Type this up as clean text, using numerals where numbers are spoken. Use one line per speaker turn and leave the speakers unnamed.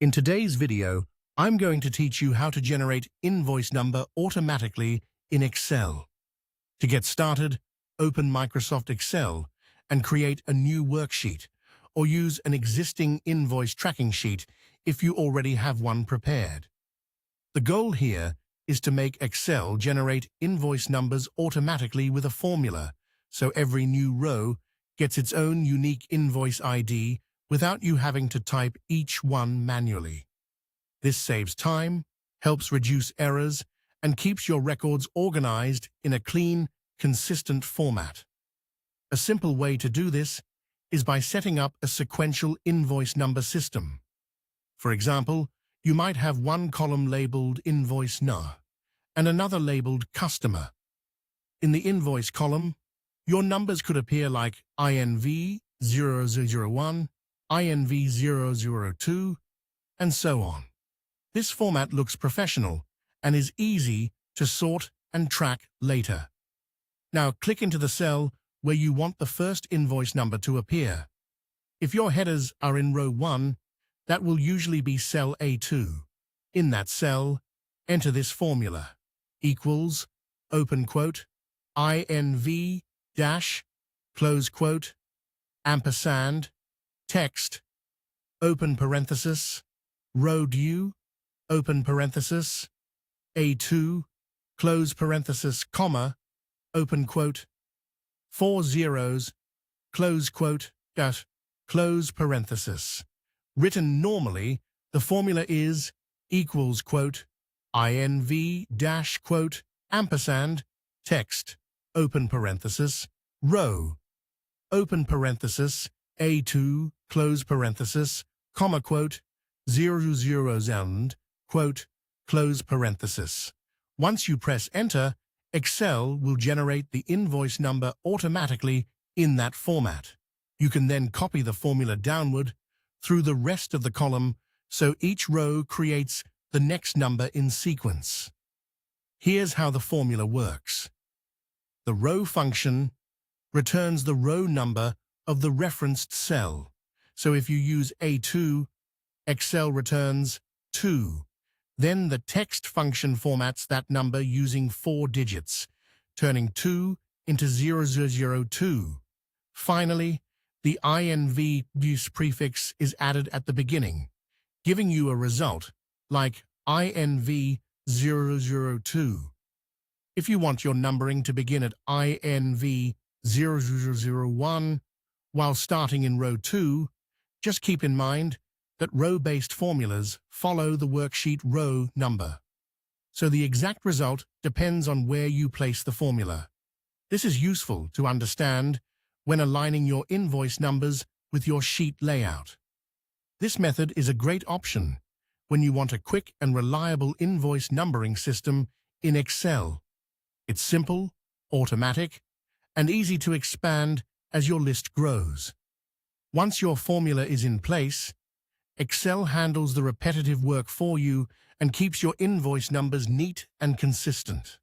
In today's video, I'm going to teach you how to generate invoice number automatically in Excel. To get started, open Microsoft Excel and create a new worksheet, or use an existing invoice tracking sheet if you already have one prepared. The goal here is to make Excel generate invoice numbers automatically with a formula, so every new row gets its own unique invoice ID without you having to type each one manually. This saves time, helps reduce errors, and keeps your records organized in a clean, consistent format. A simple way to do this is by setting up a sequential invoice number system. For example, you might have one column labeled Invoice No and another labeled Customer. In the invoice column, your numbers could appear like INV 0001, INV 002, and so on. This format looks professional and is easy to sort and track later. Now click into the cell where you want the first invoice number to appear. If your headers are in row 1, that will usually be cell A2. In that cell, enter this formula, equals, open quote, INV dash, close quote, ampersand, text, open parenthesis, row due, open parenthesis, A2, close parenthesis, comma, open quote, 4 zeros, close quote, dash, close parenthesis. Written normally, the formula is equals quote, INV dash quote, ampersand, text, open parenthesis, row, open parenthesis, A2, close parenthesis, comma quote, 00 end, quote, close parenthesis. Once you press enter, Excel will generate the invoice number automatically in that format. You can then copy the formula downward through the rest of the column so each row creates the next number in sequence. Here's how the formula works. The row function returns the row number of the referenced cell. So if you use A2, Excel returns 2. Then the text function formats that number using 4 digits, turning 2 into 0002. Finally, the INV use prefix is added at the beginning, giving you a result like INV 002. If you want your numbering to begin at INV 0001 while starting in row 2, just keep in mind that row-based formulas follow the worksheet row number. So the exact result depends on where you place the formula. This is useful to understand when aligning your invoice numbers with your sheet layout. This method is a great option when you want a quick and reliable invoice numbering system in Excel. It's simple, automatic, and easy to expand as your list grows. Once your formula is in place, Excel handles the repetitive work for you and keeps your invoice numbers neat and consistent.